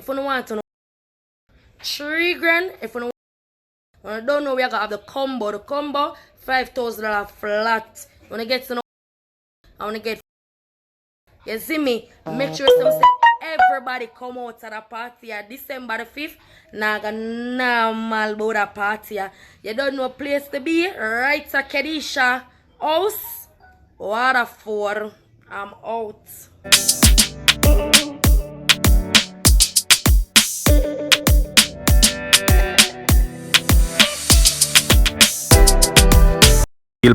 if you don't want to know. 3 grand if you don't know we are gonna have the combo. The combo $5,000 flat. You wanna get to know I wanna get you see me? Make sure everybody come out to the party at December the 5th. Naga normal about the party. You don't know a place to be? Right to Kedesha house. Waterford. I'm out.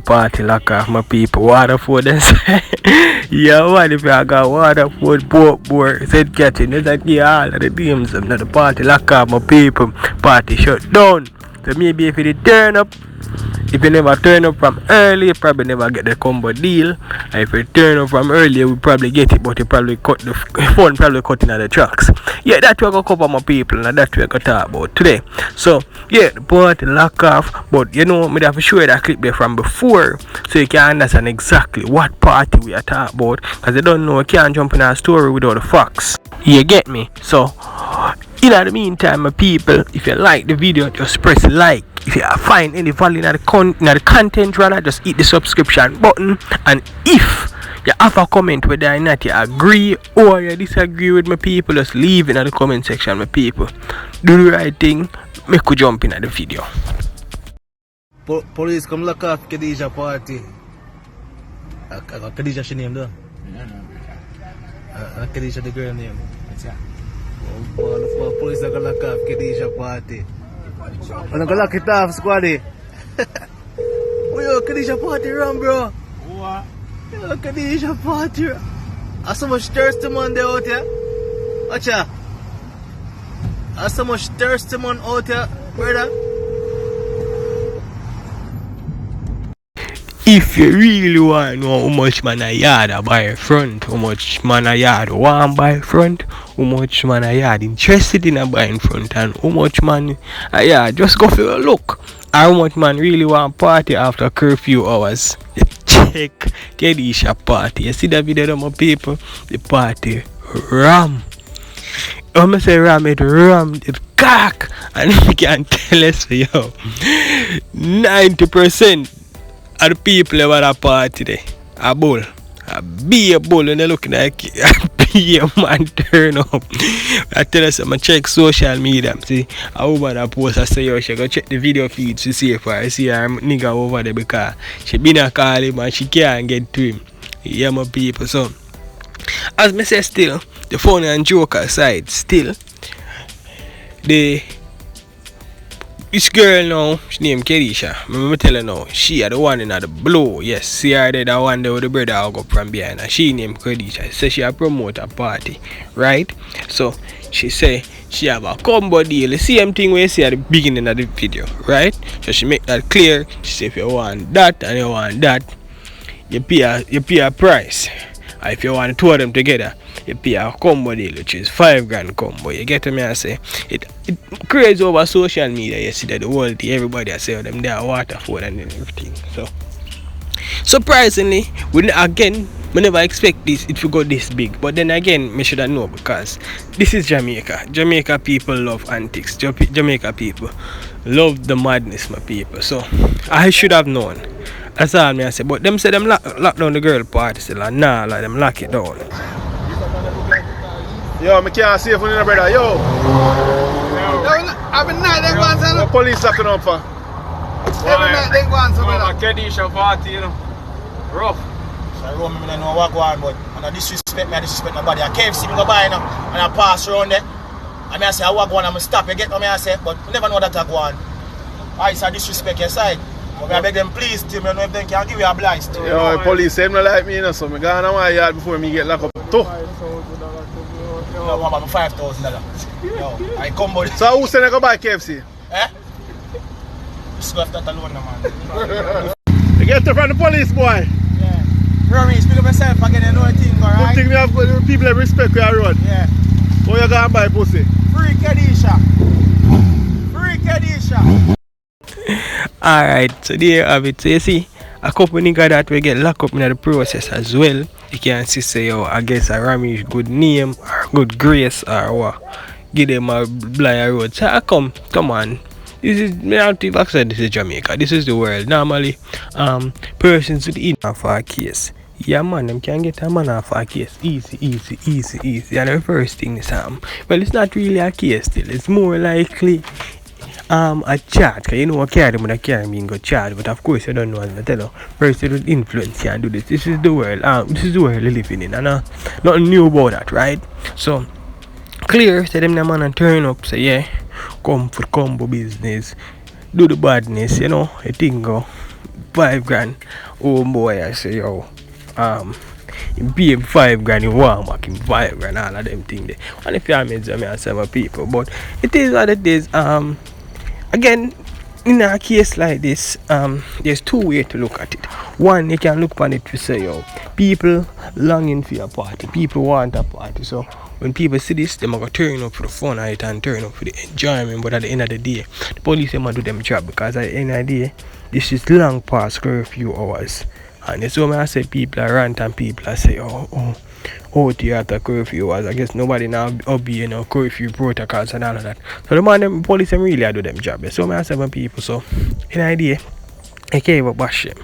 Party lock off my people. Waterford and say, yeah, what if I got Waterford, Portmore, said catching, there's a key all of the teams, not the party lock off my people, party shut down. So maybe if it turn up, if you never turn up from early, you probably never get the combo deal. And if you turn up from early, you will probably get it, but you probably cut the phone, probably cutting out the tracks. Yeah, that's what we're going to cover my people, and that's what we're going to talk about today. So, yeah, the party lock off, but you know, I have to show you that clip there from before, so you can understand exactly what party we are talking about, because you don't know, you can't jump in our story without the facts. You get me? So, in the meantime, my people, if you like the video, just press like. If you find any value in the content, rather, just hit the subscription button. And if you have a comment whether or not you agree or you disagree with my people, just leave it in the comment section, my people. Do the right thing, make you jump in at the video. Police come lock off Kedesha party. Kedesha she name though? Kedesha the girl name? Yeah. Police are gonna lock off Kedesha party. I'm gonna lock it off, squaddy. Oh, yo, Kedesha party run, bro. What? Yo, Kedesha party. There's so much thirsty man there out here. Watch ya. There's so much thirsty man out here, brother. If you really want to know how much man a yard a buy front, how much man a yard want buy front, how much man a yard interested in a buying front, and how much man a yard just go for a look, or how much man really want party after curfew hours, check Kedesha party. You see that video, my people? The party ram. When I say ram, it cock, and you can tell us, yo, 90% of the people over that party there, a bull. A be a bull and they looking like a be a man turn up. I tell us I'm check social media. See a woman that post I say yo, she go check the video feed to see if I see her nigga over there because she been a call him and she can't get to him. Yeah, my people. So as me say, still the funny and joke aside, still this girl now, she named Kedesha. I'm tell her now, she are the one in the blow. Yes, see her there, the one there with the brother I go from behind. And she named Kedesha. So she a promote a party, right? So she say she have a combo deal. The same thing we see at the beginning of the video, right? So she make that clear. She say if you want that and you want that, you pay a price. And if you want two of them together, you pay a combo deal, which is $5 grand combo. You get me? I say it crazy over social media. You see that the world, everybody I say them there Waterford and everything. So surprisingly, we never expect this it to go this big. But then again, me should have know because this is Jamaica. Jamaica people love antics. Jamaica people love the madness, my people. So I should have known. That's all me I say. But them say them lock down the girl party. Say like nah, like them lock it down. Yo, I can't see you from the brother. Yo, every night they go on some. The police locking up for. Every night they go on some. Kedesha party, you know. Rough. So I remember I know what go on, but I disrespect me, I disrespect nobody. I KFC me go buy now, and I pass around there. And I say I walk on, I'm stop. You get what I say, but you never know that I go on. I say disrespect your side. But I beg them please, tell me if they can give you a blind. Yo, police say them like me, you know, so I go on my yard before me get locked up too. No, I'm about $5,000. Yo, I come body. So who said I go buy KFC? Eh? Just left that alone, man. You get it from the police, boy. Yeah. Rory, speak of yourself again, you know a thing, alright? You think we have people that respect where I run? Yeah. Who you gonna buy pussy? Free Kedesha. Free Kedesha. Alright, so there you have it. So you see, a couple niggas that will get locked up in the process as well. You can see say, yo, I guess a Ramish good name or good grace or what. give them a blind road. So I come on. This is me not even said this is Jamaica. This is the world. Normally, persons with in for a case. Yeah man, them can get a man off a case. Easy. And the first thing is well, it's not really a case still. It's more likely a charge. Cause you know what carry when I carry me go charge, but of course you don't know what I tell you. Person with influence can do this. This is the world. This is the world we living in, and nothing new about that, right? So clear, say them man and turn up, say yeah, come for combo business, do the badness, you know, I think go $5,000. Oh boy, I say yo, you pay him $5,000, you want back him $5,000, all of them things there. And if you are made me say my people, but it is what it is. Again, in a case like this, there's two ways to look at it. One, you can look upon it to say, yo, people longing for a party, people want a party. So when people see this, they're going to turn up for the fun of it and turn up for the enjoyment. But at the end of the day, the police are going to do them job, because at the end of the day, this is long past curfew hours. And that's why I say people are rant and people are say, oh, theater curfew hours. I guess nobody now obey curfew protocols and all of that. So the man, them police them really do them job. So I say people, so in idea, I can't even bash them.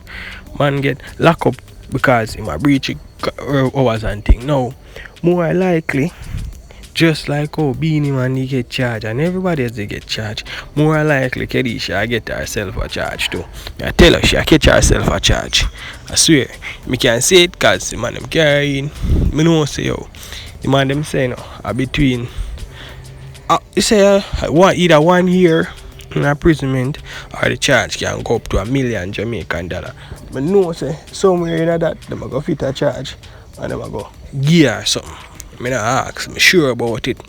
Man get locked up because he might breach hours and thing. Now, more likely, just like Beanie Man he get charged and everybody else they get charged, more likely Kedesha get herself a charge too. I tell her she catch herself a charge. I swear. Me can say it because the man them carrying. Me know say the man them say no between you say either 1 year in imprisonment or the charge can go up to $1 million Jamaican dollar. But no say somewhere in that them go fit a charge and them go gear something. I not ask, I'm sure about it.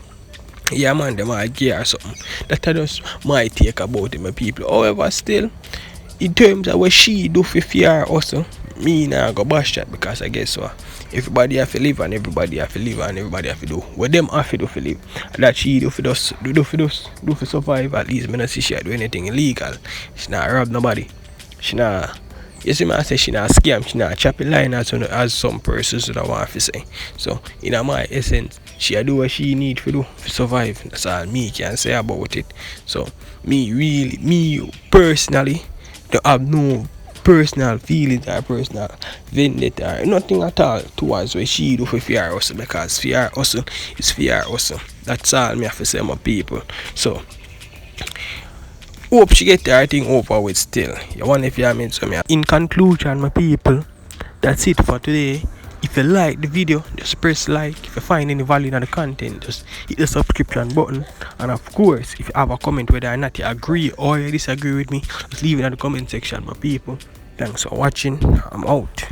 Yeah man, them might gear something. That I just my take about it, my people. However, still, in terms of what she do for fear also, me now go bash that, because I guess what, everybody have to live and everybody have to live and everybody have to do what them have to do for live. And that she do for us, do for survive. At least me not see she do anything illegal. She not rob nobody. She not, you see me, I say she not scam, she not choppy line as some persons that I want to say. So in my essence, she do what she need to do to survive. That's all me can say about it. So me personally don't have no personal feelings or personal vendetta or nothing at all towards what she do for fear hustle, because fear hustle is fear hustle. That's all me have to say, my people. So hope she get her thing over with still. You wonder if you have made some. In conclusion, my people, that's it for today. If you like the video, just press like. If you find any value in the content, just hit the subscription button. And of course, if you have a comment whether or not you agree or you disagree with me, just leave it in the comment section, my people. Thanks for watching. I'm out.